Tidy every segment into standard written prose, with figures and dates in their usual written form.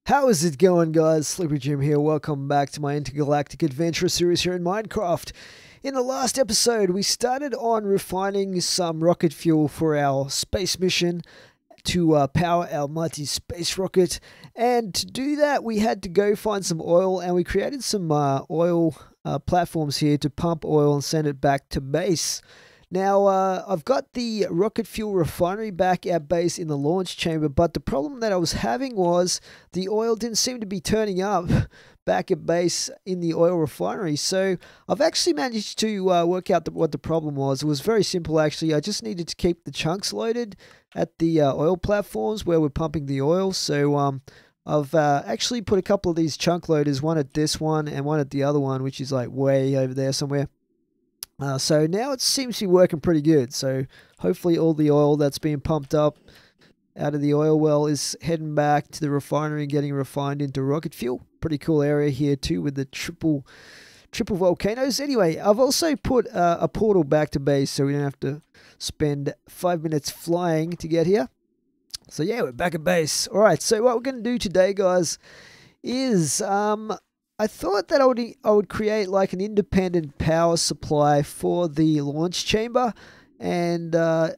How is it going, guys? Sleepy Jim here. Welcome back to my Intergalactic Adventurer series here in Minecraft. In the last episode, we started on refining some rocket fuel for our space mission to power our mighty space rocket. And to do that, we had to go find some oil, and we created some oil platforms here to pump oil and send it back to base. Now, I've got the rocket fuel refinery back at base in the launch chamber, but the problem that I was having was the oil didn't seem to be turning up back at base in the oil refinery. So I've actually managed to work out what the problem was. It was very simple, actually. I just needed to keep the chunks loaded at the oil platforms where we're pumping the oil. So I've actually put a couple of these chunk loaders, one at this one and one at the other one, which is like way over there somewhere. So now it seems to be working pretty good. So hopefully all the oil that's being pumped up out of the oil well is heading back to the refinery and getting refined into rocket fuel. Pretty cool area here too with the triple volcanoes. Anyway, I've also put a portal back to base so we don't have to spend 5 minutes flying to get here. So yeah, we're back at base. Alright, so what we're going to do today, guys, is I thought that I would create like an independent power supply for the launch chamber, and I've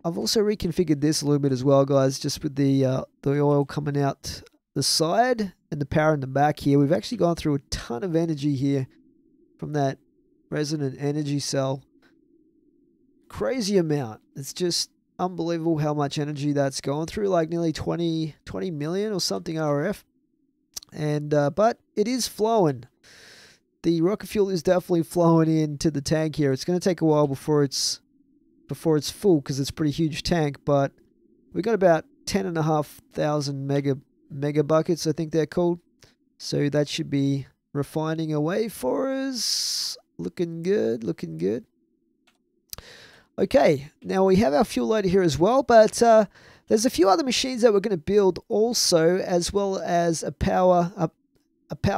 also reconfigured this a little bit as well, guys, just with the oil coming out the side and the power in the back here. We've actually gone through a ton of energy here from that resonant energy cell. Crazy amount. It's just unbelievable how much energy that's going through, like nearly 20 million or something RF. And but it is flowing. The rocket fuel is definitely flowing into the tank here. It's going to take a while before it's full because it's a pretty huge tank. But we got about 10,500 mega buckets, I think they're called. So that should be refining away for us. Looking good, looking good. Okay, now we have our fuel loader here as well, but there's a few other machines that we're going to build also, as well as a power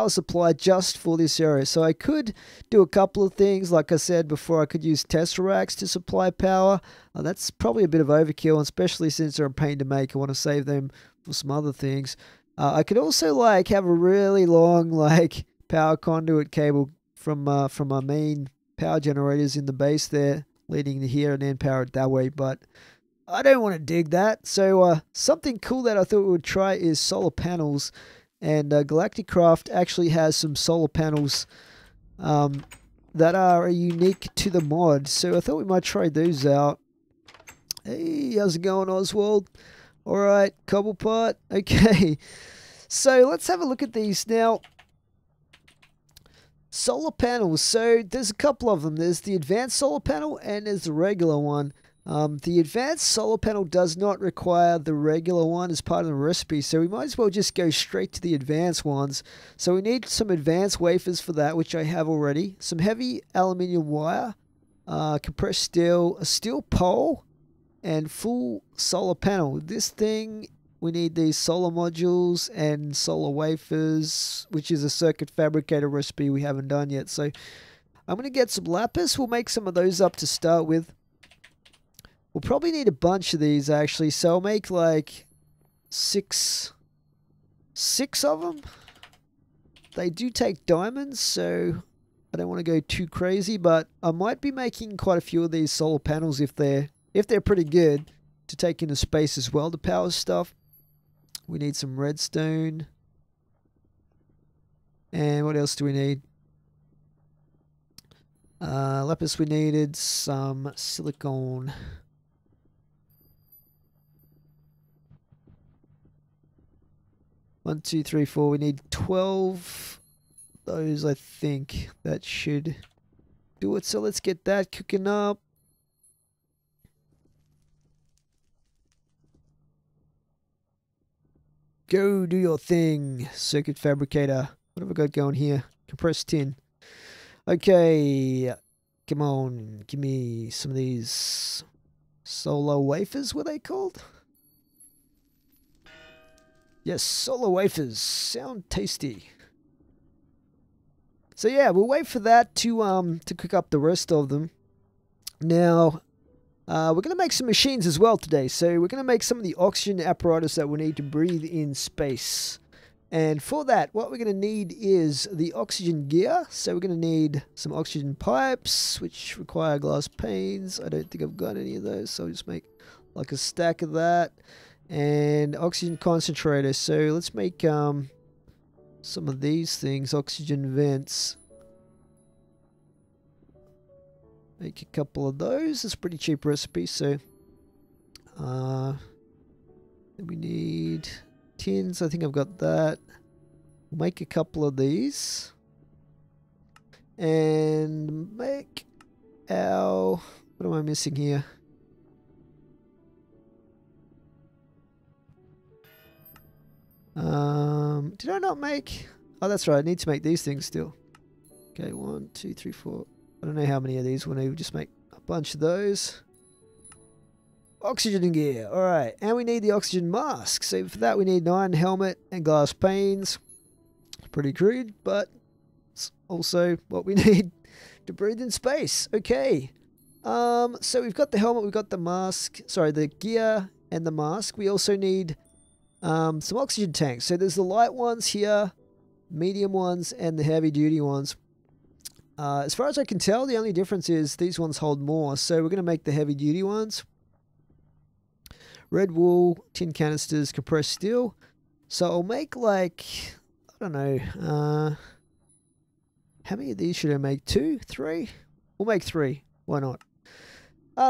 supply just for this area. So I could do a couple of things. Like I said before, I could use Tesseracts to supply power. That's probably a bit of overkill, especially since they're a pain to make. I want to save them for some other things. I could also like have a really long like power conduit cable from our main power generators in the base there, leading to here and then power it that way, but I don't want to dig that. So something cool that I thought we would try is solar panels, and Galacticraft actually has some solar panels that are unique to the mod, so I thought we might try those out. Hey, how's it going, Oswald? Alright, Cobblepot. Okay, so let's have a look at these now. Solar panels, so there's a couple of them. There's the advanced solar panel and there's the regular one. The advanced solar panel does not require the regular one as part of the recipe, so we might as well just go straight to the advanced ones. So we need some advanced wafers for that, which I have already. Some heavy aluminium wire, compressed steel, a steel pole, and full solar panel. This thing, we need these solar modules and solar wafers, which is a circuit fabricator recipe we haven't done yet. So I'm going to get some lapis. We'll make some of those up to start with. We'll probably need a bunch of these, actually. So I'll make like six of them. They do take diamonds, so I don't want to go too crazy, but I might be making quite a few of these solar panels if they're pretty good to take into space as well to power stuff. We need some redstone. And what else do we need? Lapis, we needed some silicone. One, two, three, four. We need 12 those, I think. That should do it. So let's get that cooking up. Go do your thing, circuit fabricator. What have I got going here? Compressed tin. Okay, come on, give me some of these solar wafers, were they called? Yes, solar wafers. Sound tasty. So yeah, we'll wait for that to cook up the rest of them. Now, we're going to make some machines as well today. So we're going to make some of the oxygen apparatus that we need to breathe in space. And for that, what we're going to need is the oxygen gear. So we're going to need some oxygen pipes, which require glass panes. I don't think I've got any of those, so I'll just make like a stack of that. And oxygen concentrator. So let's make some of these things, oxygen vents. Make a couple of those. It's a pretty cheap recipe, so then we need tins. I think I've got that. We'll make a couple of these and make our, what am I missing here? Did I not make? Oh, that's right. I need to make these things still. Okay, 1, 2, 3, 4. I don't know how many of these. We'll just make a bunch of those. Oxygen gear. Alright, and we need the oxygen mask. So for that we need an iron helmet and glass panes. Pretty crude, but it's also what we need to breathe in space. Okay. So we've got the helmet, we've got the mask. Sorry, the gear and the mask. We also need some oxygen tanks. So there's the light ones here, medium ones, and the heavy duty ones. As far as I can tell, the only difference is these ones hold more. So we're going to make the heavy duty ones. Red wool, tin canisters, compressed steel. So I'll make like, I don't know, how many of these should I make? 2? 3? We'll make 3. Why not?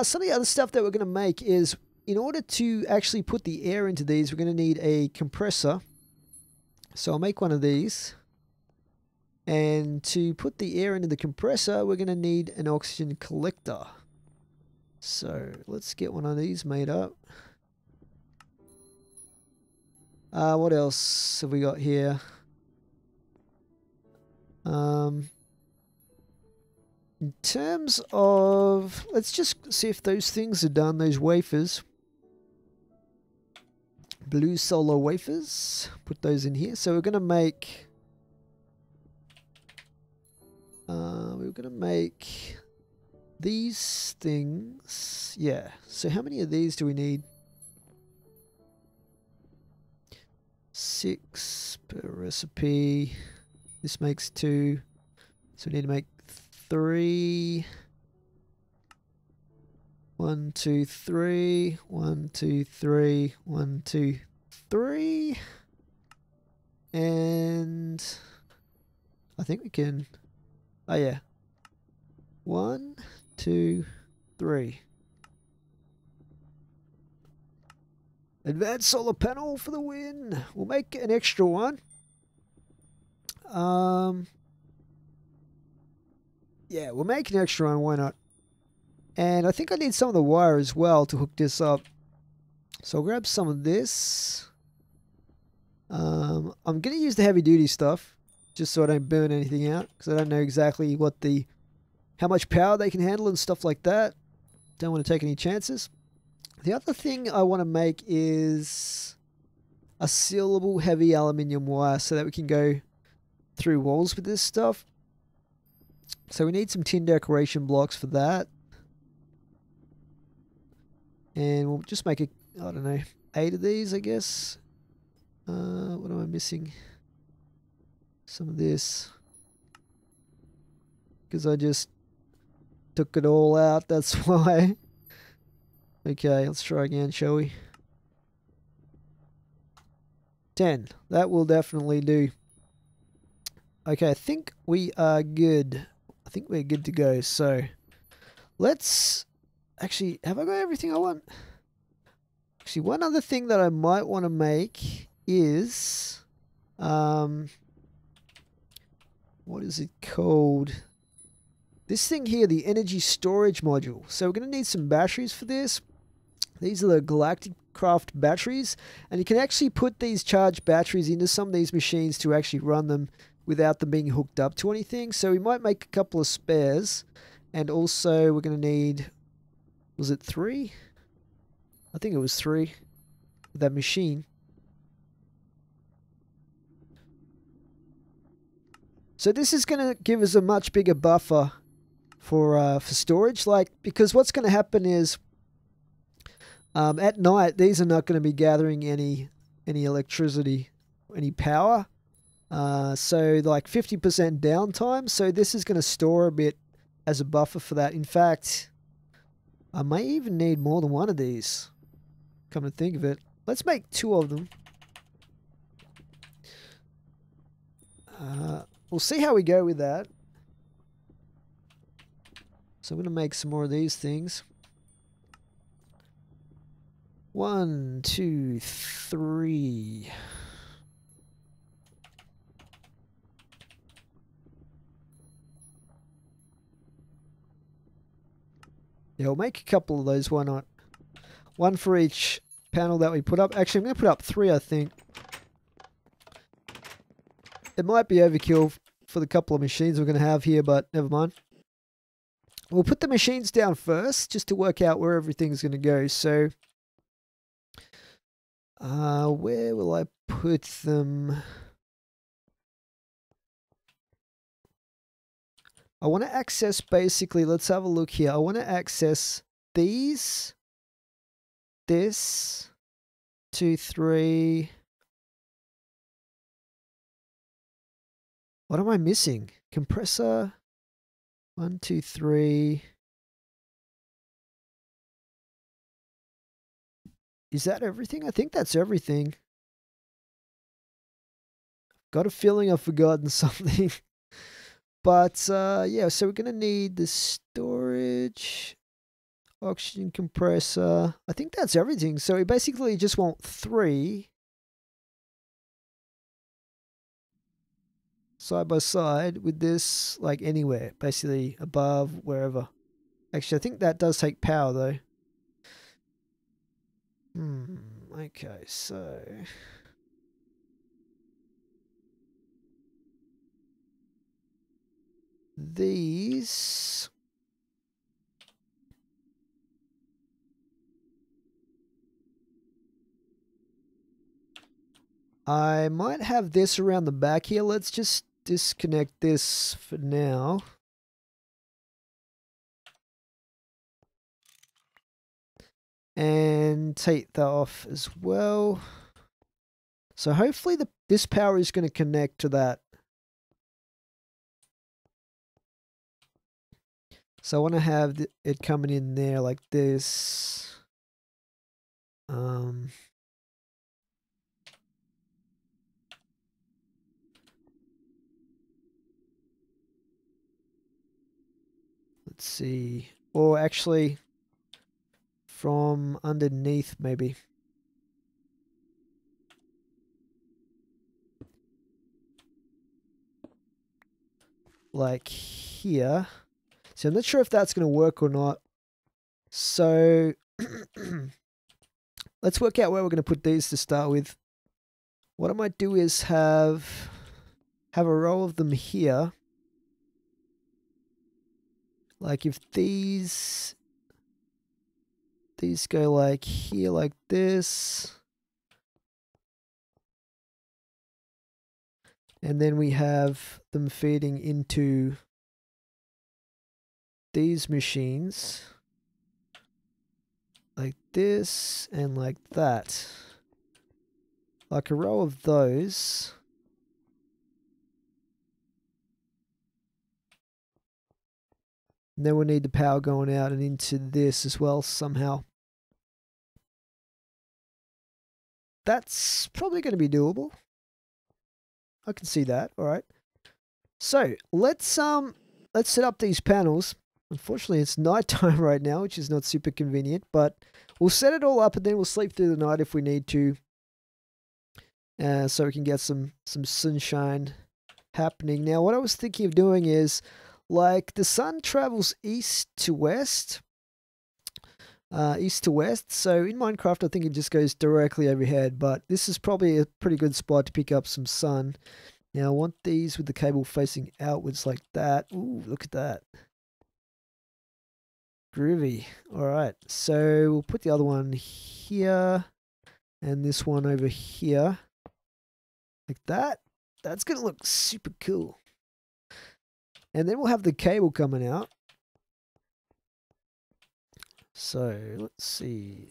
Some of the other stuff that we're going to make is, in order to actually put the air into these, we're going to need a compressor. So I'll make one of these. And to put the air into the compressor, we're going to need an oxygen collector. So let's get one of these made up. What else have we got here? In terms of, let's just see if those things are done, those wafers. Blue solar wafers. Put those in here. So we're going to make... we're going to make these things. Yeah. So how many of these do we need? 6 per recipe. This makes 2. So we need to make 3. 1, 2, 3. 1, 2, 3. 1, 2, 3. And I think we can... Oh yeah. 1, 2, 3. Advanced solar panel for the win. We'll make an extra one. Yeah, we'll make an extra one. Why not? And I think I need some of the wire as well to hook this up. So I'll grab some of this. I'm going to use the heavy duty stuff, just so I don't burn anything out, because I don't know exactly what how much power they can handle and stuff like that. Don't want to take any chances. The other thing I want to make is a sealable heavy aluminium wire so that we can go through walls with this stuff. So we need some tin decoration blocks for that. And we'll just make I don't know, 8 of these, I guess. What am I missing? Some of this. Because I just took it all out, that's why. Okay, let's try again, shall we? 10. That will definitely do. Okay, I think we are good. I think we're good to go. So, let's... Actually, have I got everything I want? Actually, one other thing that I might want to make is... what is it called? This thing here, the energy storage module. So we're going to need some batteries for this. These are the Galacticraft batteries, and you can actually put these charged batteries into some of these machines to actually run them without them being hooked up to anything. So we might make a couple of spares, and also we're going to need, was it 3? I think it was 3 with that machine. So this is going to give us a much bigger buffer for storage, because what's going to happen is at night these are not going to be gathering any electricity, any power. So like 50% downtime. So this is going to store a bit as a buffer for that. In fact, I may even need more than one of these. Come to think of it. Let's make 2 of them. We'll see how we go with that. So I'm going to make some more of these things. 1, 2, 3. Yeah, we'll make a couple of those, why not? 1 for each panel that we put up. Actually, I'm going to put up 3, I think. It might be overkill for the couple of machines we're going to have here, but never mind. We'll put the machines down first, just to work out where everything's going to go. So, where will I put them? I want to access, basically, let's have a look here. I want to access these, this, 2, 3. What am I missing? Compressor, 1, 2, 3. Is that everything? I think that's everything. Got a feeling I've forgotten something. But, yeah, so we're going to need the storage, oxygen compressor. I think that's everything. So we basically just want 3 side by side with this, like anywhere, basically above, wherever. Actually, I think that does take power, though. Okay, so... these... I might have this around the back here. Let's just disconnect this for now. And take that off as well. So hopefully this power is going to connect to that. So I want to have it coming in there like this. Let's see. Or actually, from underneath maybe. Like here. So I'm not sure if that's going to work or not. So let's work out where we're going to put these to start with. What I might do is have a row of them here. Like if these go like here like this. And then we have them feeding into these machines like this and like that. Like a row of those. And then we'll need the power going out and into this as well somehow. That's probably going to be doable. I can see that. All right. So let's set up these panels. Unfortunately, it's nighttime right now, which is not super convenient, but we'll set it all up and then we'll sleep through the night if we need to. So we can get some sunshine happening. Now, what I was thinking of doing is, like, the sun travels east to west. So in Minecraft, I think it just goes directly overhead, but this is probably a pretty good spot to pick up some sun. Now, I want these with the cable facing outwards like that. Ooh, look at that. Groovy. All right, so we'll put the other one here and this one over here like that. That's going to look super cool. And then we'll have the cable coming out. So, let's see.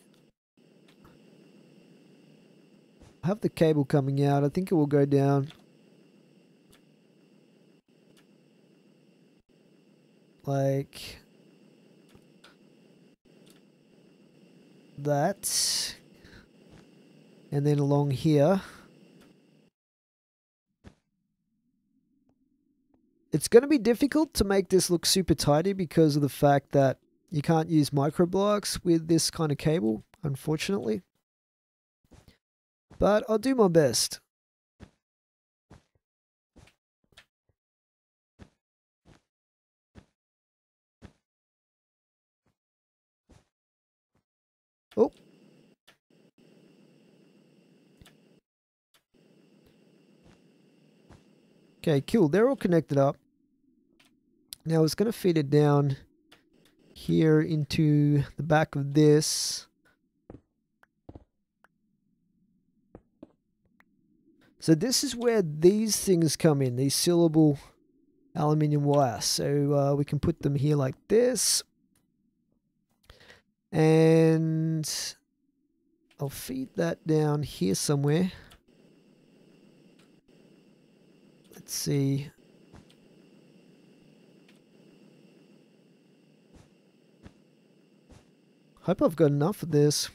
Have the cable coming out. I think it will go down like that. And then along here. It's going to be difficult to make this look super tidy because of the fact that you can't use microblocks with this kind of cable, unfortunately. But I'll do my best. Oh. Okay, cool. They're all connected up. Now it's going to feed it down here into the back of this. So this is where these things come in, these sealable aluminium wire. So we can put them here like this. And I'll feed that down here somewhere. Let's see. Hope I've got enough of this.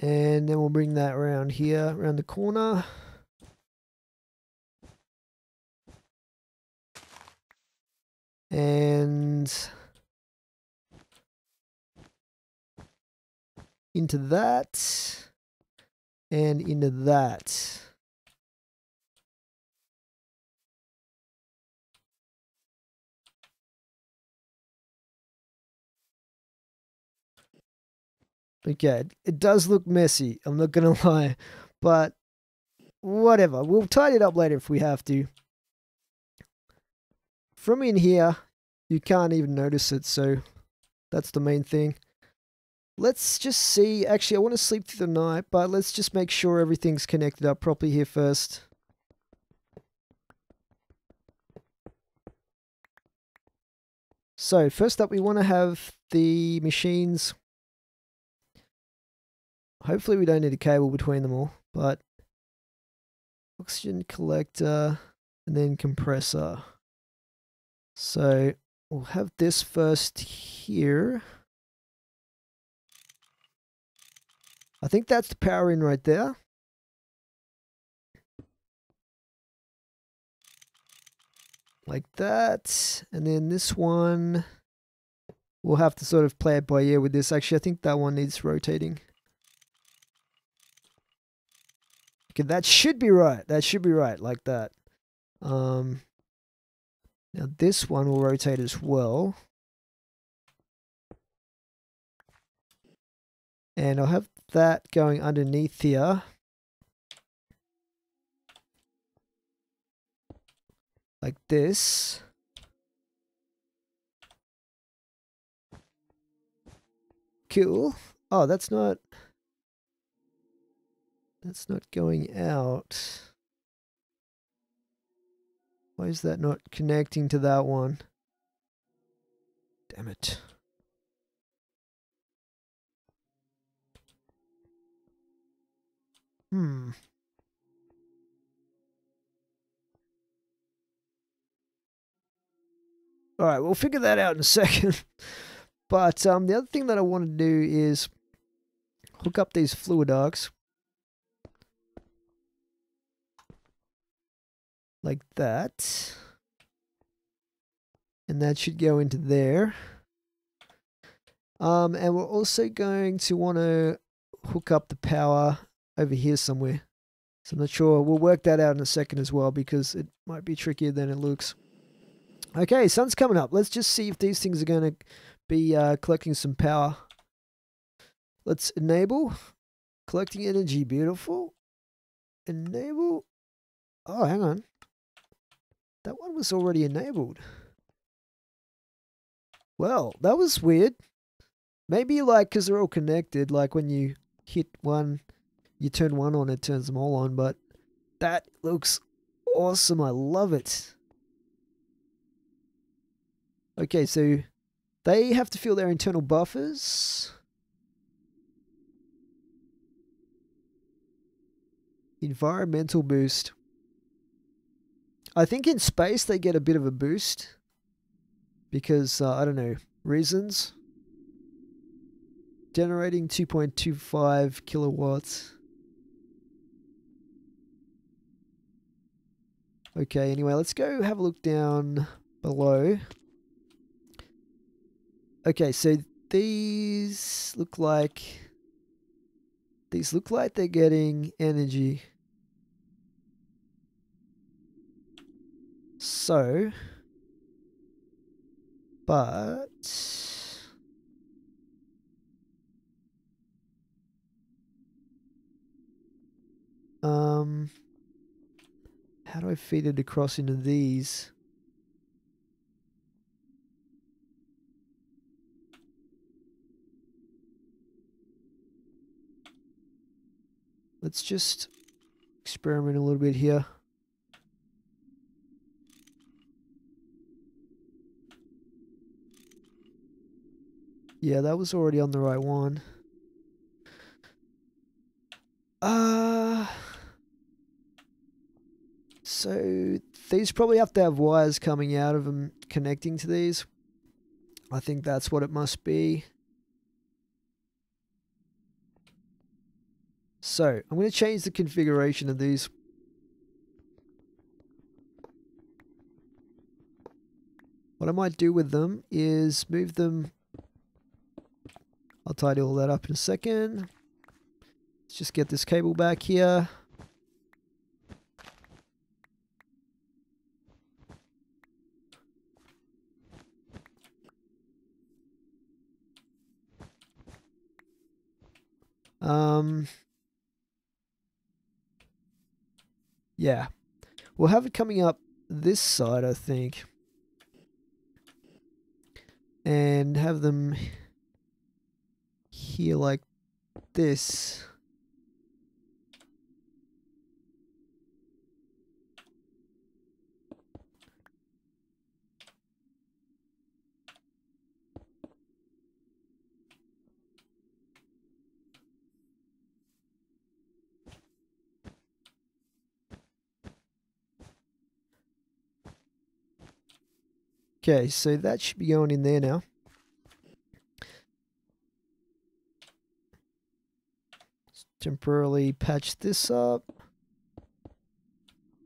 And then we'll bring that around here, around the corner. And into that. And into that. Okay, it does look messy, I'm not gonna lie, but whatever, we'll tidy it up later if we have to. From in here, you can't even notice it, so that's the main thing. Let's just see, actually I want to sleep through the night, but let's just make sure everything's connected up properly here first. So first up we want to have the machines. Hopefully we don't need a cable between them all, but oxygen collector and then compressor. So we'll have this first here. I think that's the power in right there. Like that. And then this one, we'll have to sort of play it by ear with this. Actually, I think that one needs rotating. Okay, that should be right. That should be right, like that. Now this one will rotate as well. And I'll have that going underneath here. Like this. Cool. Oh, that's not going out. Why is that not connecting to that one? Damn it. Alright, we'll figure that out in a second. But the other thing that I want to do is hook up these fluid arcs. Like that. And that should go into there. And we're also going to want to hook up the power over here somewhere. So I'm not sure. We'll work that out in a second as well because it might be trickier than it looks. Okay, sun's coming up. Let's just see if these things are going to be collecting some power. Let's enable. Collecting energy. Beautiful. Enable. Oh, hang on. That one was already enabled. Well, that was weird. Maybe like because they're all connected, like when you hit one, you turn one on, it turns them all on, but that looks awesome. I love it. Okay, so they have to fill their internal buffers. Environmental boost. I think in space they get a bit of a boost because, I don't know, reasons. Generating 2.25 kilowatts. Okay, anyway, let's go have a look down below. Okay, so these look like they're getting energy. So, but how do I feed it across into these? Let's just experiment a little bit here. Yeah, that was already on the right one. So these probably have to have wires coming out of them connecting to these. I think that's what it must be. So I'm going to change the configuration of these. What I might do with them is move them. I'll tidy all that up in a second. Let's just get this cable back here. Yeah. We'll have it coming up this side, I think. And have them here like this. Okay, so that should be going in there now. Let's temporarily patch this up.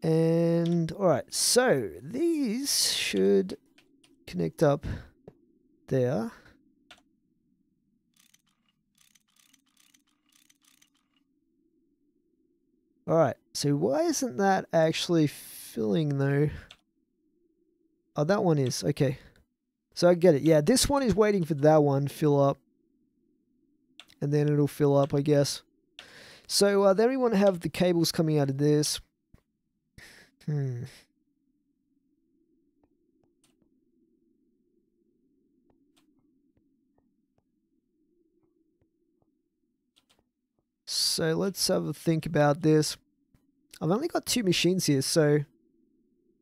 And alright, so these should connect up there. Alright, so why isn't that actually filling though? Oh, that one is. Okay. So I get it. Yeah, this one is waiting for that one to fill up. And then it'll fill up, I guess. So then we want to have the cables coming out of this. So let's have a think about this. I've only got 2 machines here, so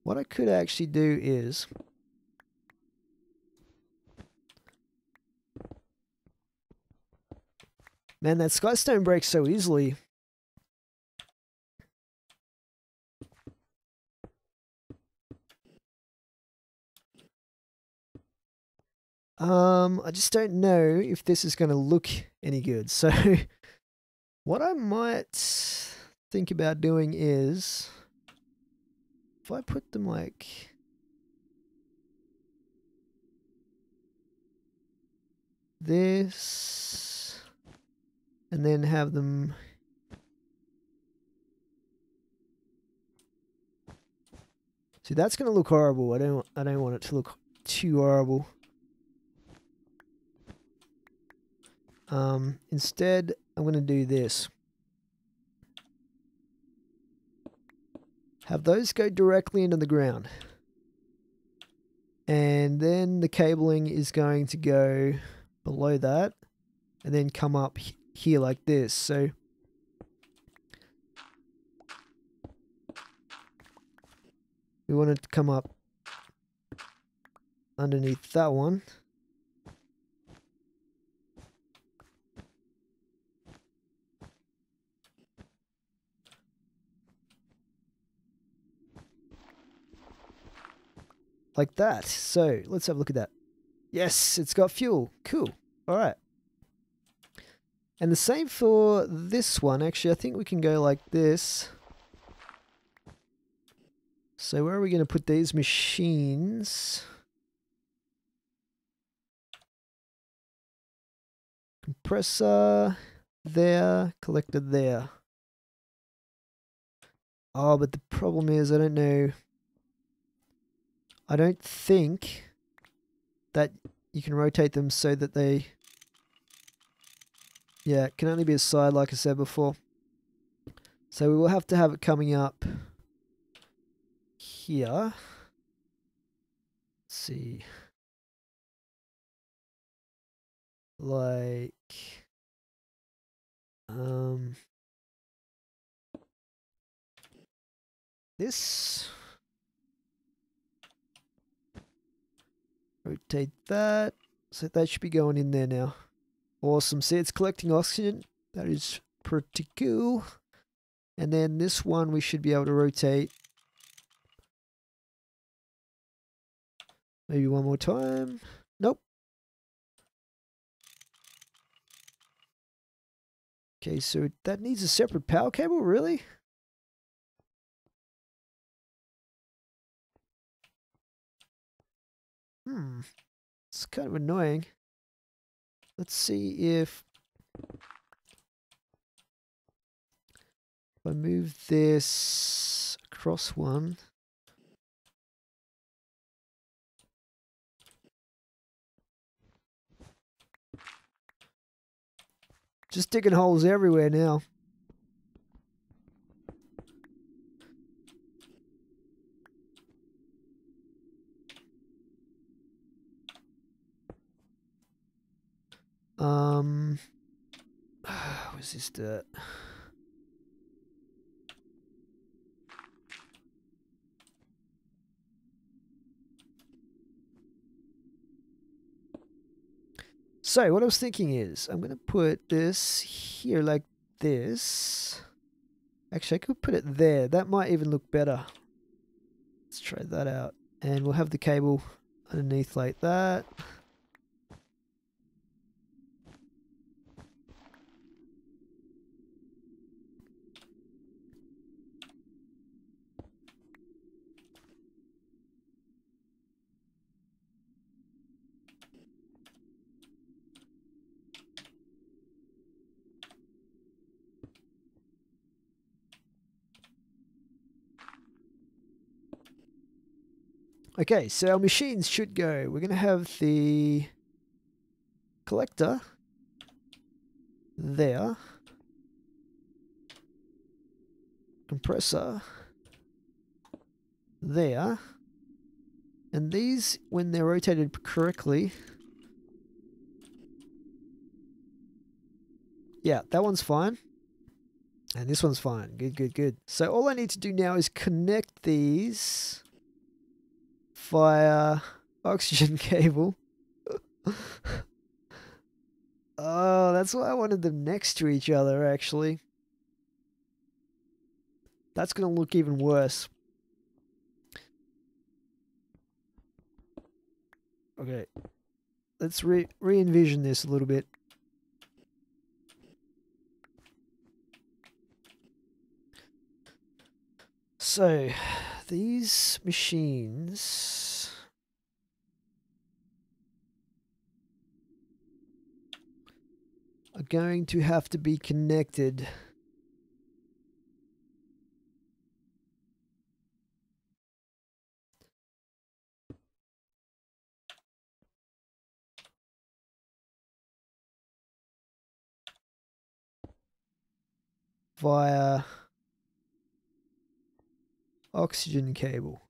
what I could actually do is... Man, that skystone breaks so easily. I just don't know if this is going to look any good. So what I might think about doing is, if I put them like this, and then have them see, that's going to look horrible. I don't want it to look too horrible. Instead, I'm going to do this. Have those go directly into the ground. And then the cabling is going to go below that and then come up here like this. So we want it to come up underneath that one. like that. So let's have a look at that. Yes, it's got fuel. Cool. All right. And the same for this one. Actually, I think we can go like this. So where are we going to put these machines? Compressor there, collector there. Oh, but the problem is I don't know. I don't think that you can rotate them so that they... Yeah, it can only be a side like I said before. So we will have to have it coming up here. Let's see. Like... this. Rotate that. So that should be going in there now. Awesome. See, it's collecting oxygen. That is pretty cool. And then this one we should be able to rotate. Maybe one more time. Nope. Okay, so that needs a separate power cable, really? It's kind of annoying. Let's see if I move this across one. Just digging holes everywhere now. What's this dirt? So what I was thinking is I'm going to put this here like this. Actually, I could put it there. That might even look better. Let's try that out. And we'll have the cable underneath like that. Okay, so our machines should go. We're going to have the collector there. Compressor there. And these, when they're rotated correctly... Yeah, that one's fine. And this one's fine. Good, good, good. So all I need to do now is connect these via oxygen cable. Oh, that's why I wanted them next to each other, actually. That's going to look even worse. Okay. Let's re-envision this a little bit. So, these machines are going to have to be connected via oxygen cable.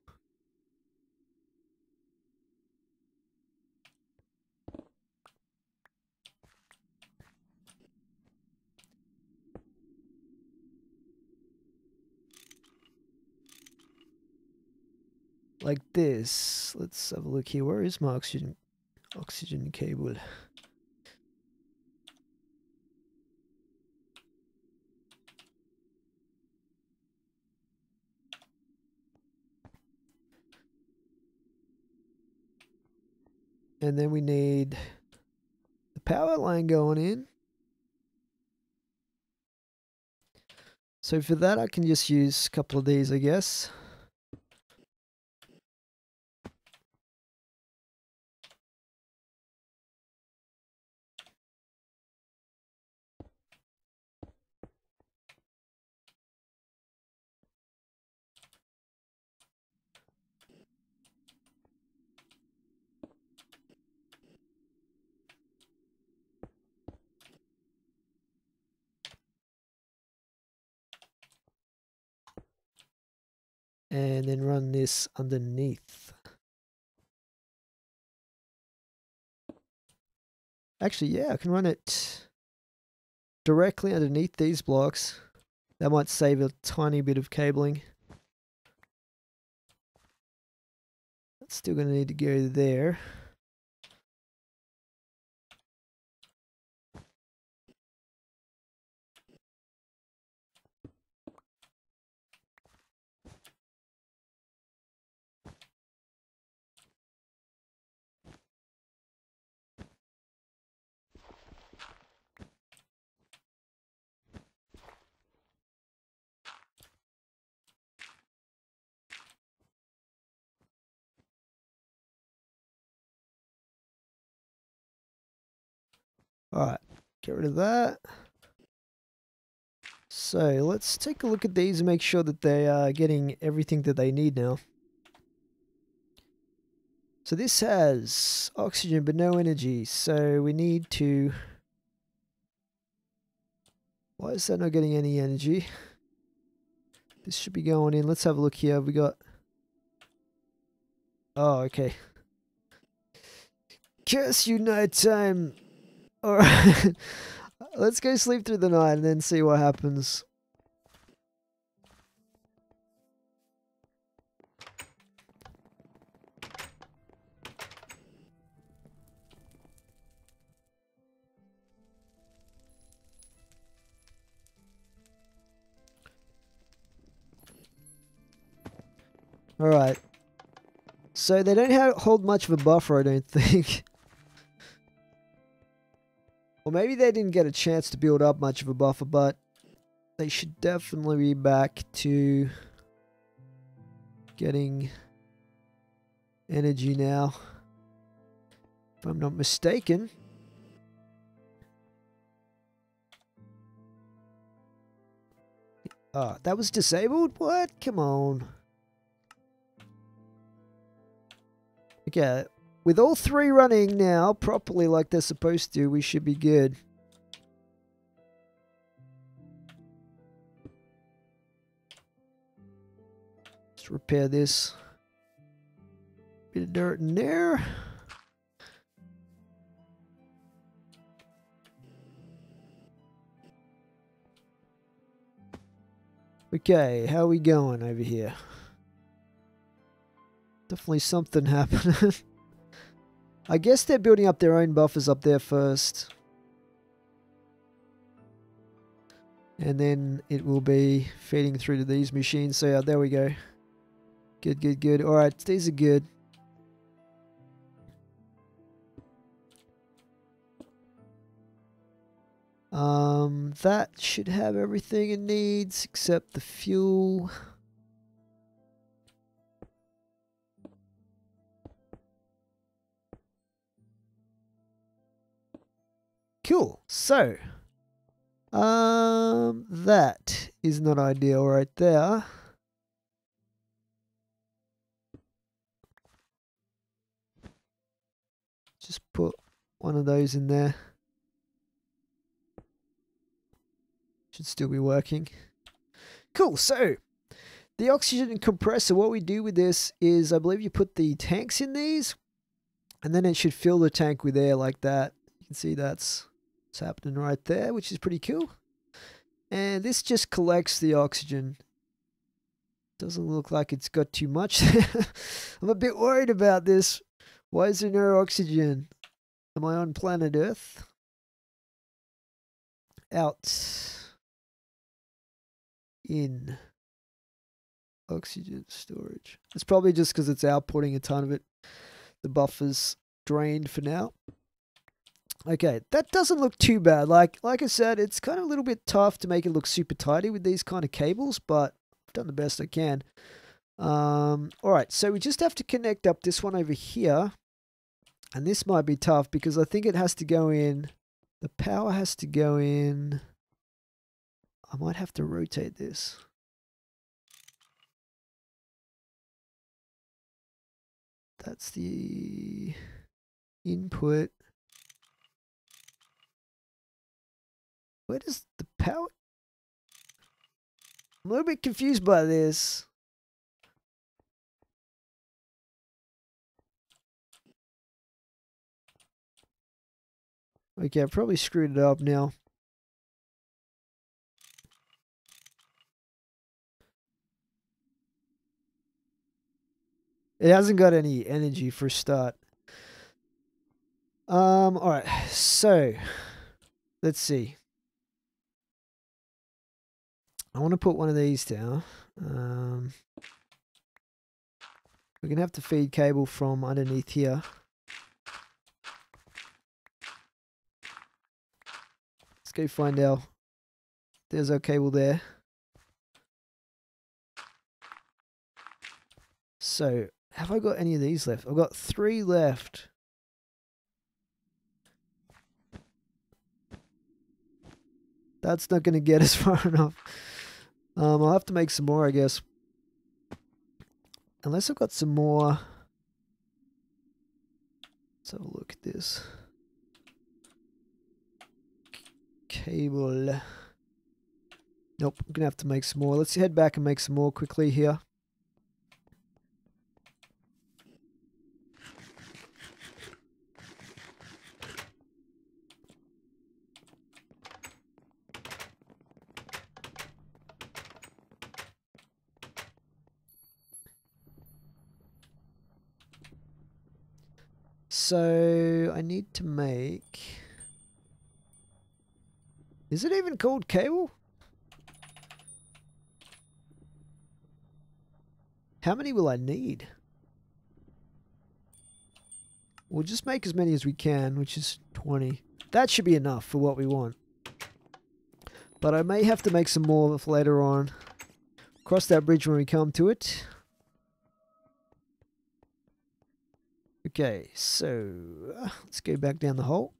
Like this. Let's have a look here. Where is my oxygen cable? And then we need the power line going in. So for that, I can just use a couple of these, I guess. And then run this underneath. Actually, yeah, I can run it directly underneath these blocks. That might save a tiny bit of cabling. That's still going to need to go there. Alright, get rid of that. So let's take a look at these and make sure that they are getting everything that they need now. So this has oxygen but no energy, so we need to... Why is that not getting any energy? This should be going in. Let's have a look here. We got... Oh, okay. Curse you, nighttime! Alright. Let's go sleep through the night and then see what happens. Alright. So they don't hold much of a buffer, I don't think. Or maybe they didn't get a chance to build up much of a buffer, but they should definitely be back to getting energy now, if I'm not mistaken. Ah, that was disabled? What? Come on. Okay, with all three running now properly like they're supposed to, we should be good. Let's repair this. Bit of dirt in there. Okay, how are we going over here? Definitely something happening. I guess they're building up their own buffers up there first. And then it will be feeding through to these machines. So yeah, there we go. Good, good, good. Alright, these are good. That should have everything it needs except the fuel. Cool. So, that is not ideal right there. Just put one of those in there. Should still be working. Cool. So, the oxygen compressor, what we do with this is, I believe you put the tanks in these, and then it should fill the tank with air like that. You can see that's what's happening right there, which is pretty cool. And this just collects the oxygen. Doesn't look like it's got too much. I'm a bit worried about this. Why is there no oxygen? Am I on planet Earth? Out. In. Oxygen storage. It's probably just because it's outputting a ton of it. The buffers drained for now. Okay, that doesn't look too bad. Like I said, it's kind of a little bit tough to make it look super tidy with these kind of cables, but I've done the best I can. Alright, so we just have to connect up this one over here. And this might be tough because I think it has to go in. The power has to go in. I might have to rotate this. That's the input. Where does the power... I'm a little bit confused by this. Okay, I probably screwed it up now. It hasn't got any energy for a start. Alright, so let's see. I want to put one of these down. We're going to have to feed cable from underneath here. Let's go find our... There's our cable there. So, have I got any of these left? I've got 3 left. That's not going to get us far enough. I'll have to make some more, I guess. Unless I've got some more. Let's have a look at this. Cable. Nope, I'm going to have to make some more. Let's head back and make some more quickly here. So, I need to make... Is it even called cable? How many will I need? We'll just make as many as we can, which is 20. That should be enough for what we want. But I may have to make some more later on. Cross that bridge when we come to it. Okay, so let's go back down the hole.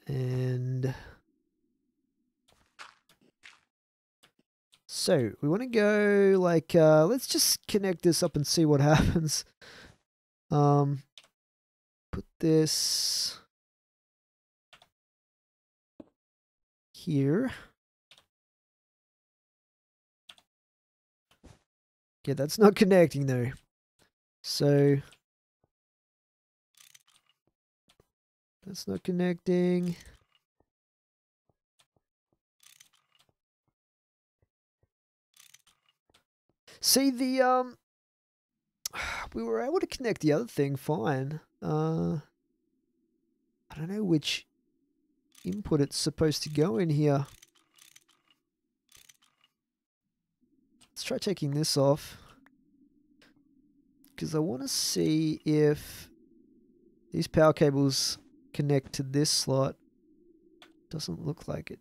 And so we want to go like, let's just connect this up and see what happens. Put this here. Okay, that's not connecting though. So that's not connecting. See the we were able to connect the other thing fine. I don't know which input it's supposed to go in here. Let's try taking this off. Because I want to see if these power cables connect to this slot. Doesn't look like it.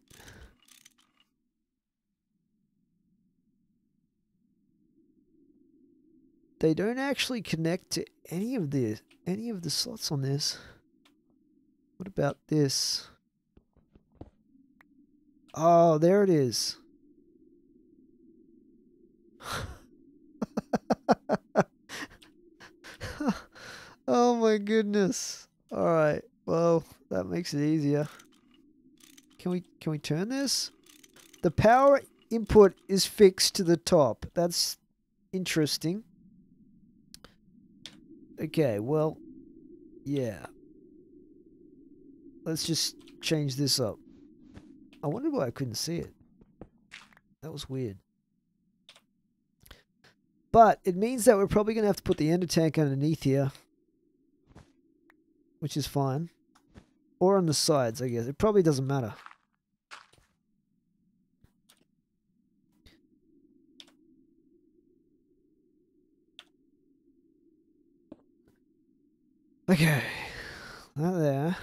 They don't actually connect to any of the slots on this. What about this? Oh, there it is. Oh my goodness. All right. Well, that makes it easier. Can we turn this? The power input is fixed to the top. That's interesting. Okay, well, yeah. Let's just change this up. I wonder why I couldn't see it. That was weird. But it means that we're probably going to have to put the ender tank underneath here. Which is fine. Or on the sides, I guess. It probably doesn't matter. Okay. That there.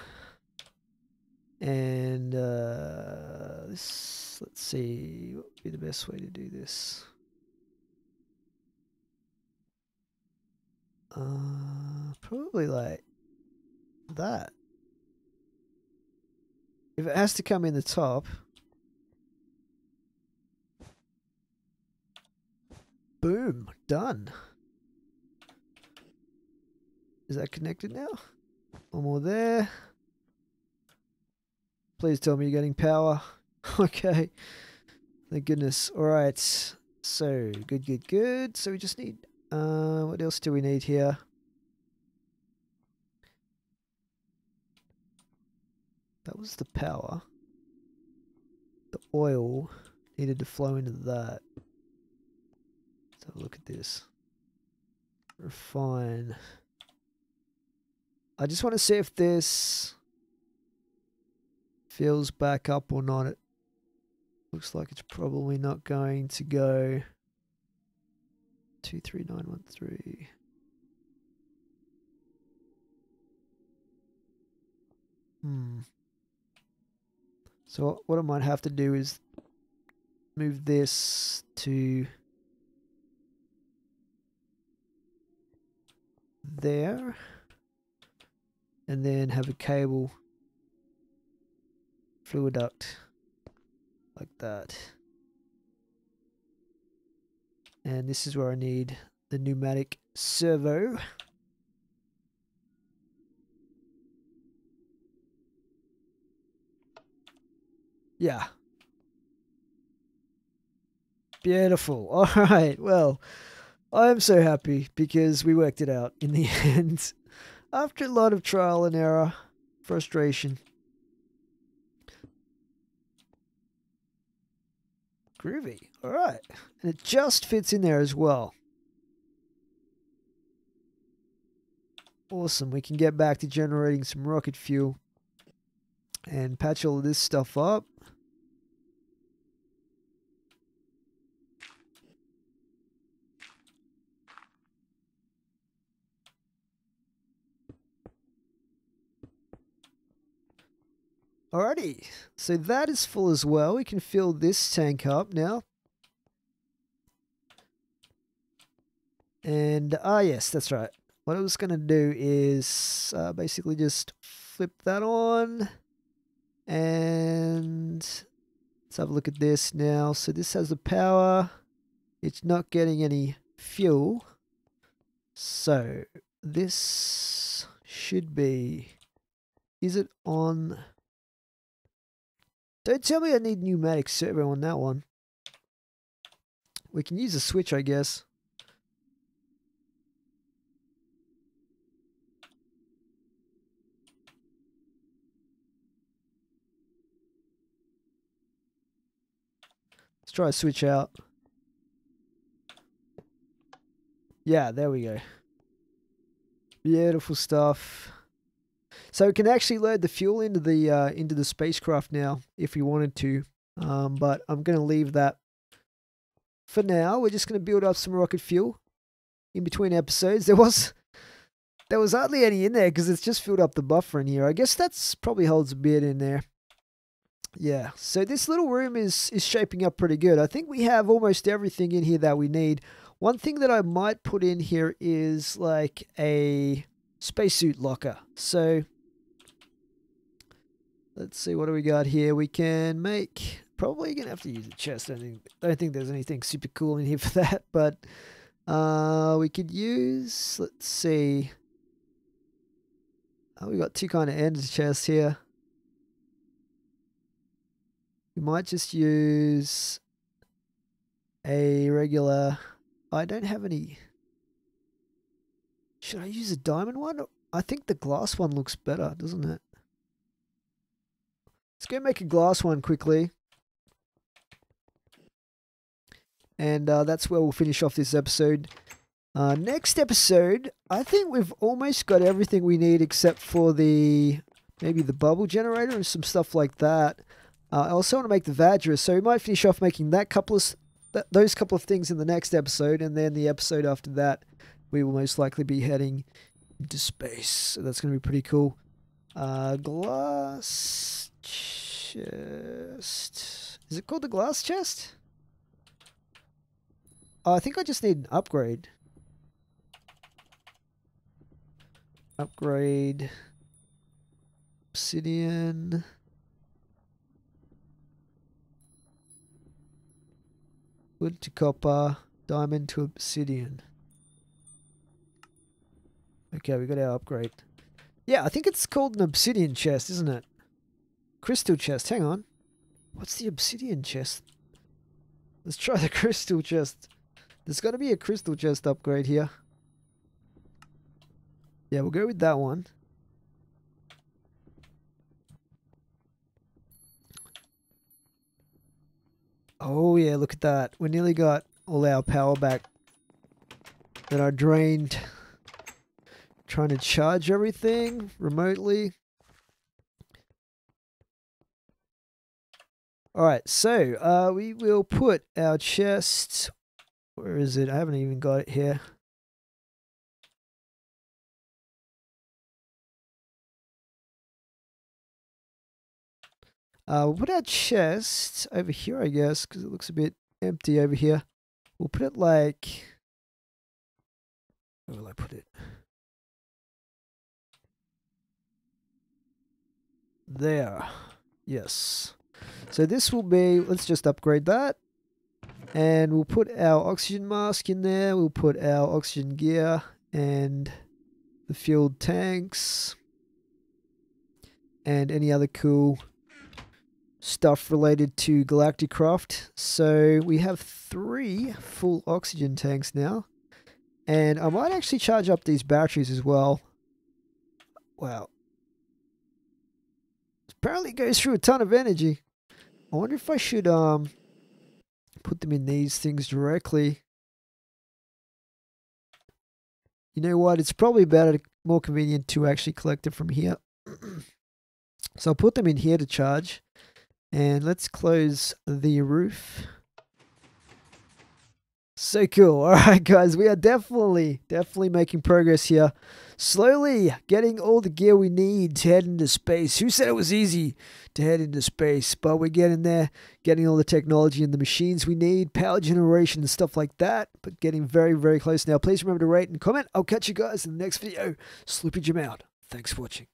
And this, let's see, what would be the best way to do this? Probably like that. If it has to come in the top, boom, done. Is that connected now? One more there. Please tell me you're getting power. Okay. Thank goodness. Alright. So, good. So we just need... what else do we need here? That was the power. The oil needed to flow into that. Let's have a look at this. Refine. I just want to see if this fills back up or not. It looks like it's probably not going to go 23913. So what I might have to do is move this to there and then have a cable fluid duct like that. And this is where I need the pneumatic servo. Yeah. Beautiful. Alright, well, I'm so happy because we worked it out in the end. After a lot of trial and error, frustration. Groovy. Alright. And it just fits in there as well. Awesome. We can get back to generating some rocket fuel and patch all of this stuff up. Alrighty, so that is full as well. We can fill this tank up now. And, yes, that's right. What I was going to do is basically just flip that on. And let's have a look at this now. So this has the power. It's not getting any fuel. So this should be... Is it on... Don't tell me I need pneumatic servo on that one. We can use a switch, I guess. Let's try a switch out. Yeah, there we go. Beautiful stuff. So we can actually load the fuel into the spacecraft now if we wanted to. But I'm going to leave that for now. We're just going to build up some rocket fuel in between episodes. There was hardly any in there because it's just filled up the buffer in here. I guess that's probably holds a bit in there. Yeah, so this little room is shaping up pretty good. I think we have almost everything in here that we need. One thing that I might put in here is like a spacesuit locker. So let's see, what do we got here? We can make, probably going to have to use a chest. I don't think there's anything super cool in here for that, but we could use, let's see. We got two kind of ender chests here. We might just use a regular, I don't have any. Should I use a diamond one? I think the glass one looks better, doesn't it? Let's go make a glass one quickly. And that's where we'll finish off this episode. Next episode, I think we've almost got everything we need except for the maybe the bubble generator and some stuff like that. I also want to make the Vajra, so we might finish off making those couple of things in the next episode, and then the episode after that, we will most likely be heading into space. So that's going to be pretty cool. Glass chest. Is it called the glass chest? Oh, I think I just need an upgrade. Upgrade. Obsidian. Wood to copper. Diamond to obsidian. Okay, we got our upgrade. Yeah, I think it's called an obsidian chest, isn't it? Crystal chest. Hang on. What's the obsidian chest? Let's try the crystal chest. There's got to be a crystal chest upgrade here. Yeah, we'll go with that one. Oh yeah, look at that. We nearly got all our power back that I drained trying to charge everything remotely. Alright, so we will put our chest... Where is it? I haven't even got it here. We'll put our chest over here, I guess, because it looks a bit empty over here. We'll put it like... Where will I put it? There. Yes. So this will be... Let's just upgrade that. And we'll put our oxygen mask in there. We'll put our oxygen gear and the fueled tanks. And any other cool... stuff related to Galacticraft. So we have 3 full oxygen tanks now. And I might actually charge up these batteries as well. Wow. Apparently it goes through a ton of energy. I wonder if I should put them in these things directly. You know what? It's probably better, more convenient to actually collect it from here. So I'll put them in here to charge. And let's close the roof. So cool. Alright guys, we are definitely making progress here. Slowly getting all the gear we need to head into space. Who said it was easy to head into space? But we're getting there, getting all the technology and the machines we need, power generation and stuff like that. But getting very, very close now. Please remember to rate and comment. I'll catch you guys in the next video. Sloopy Jim out. Thanks for watching.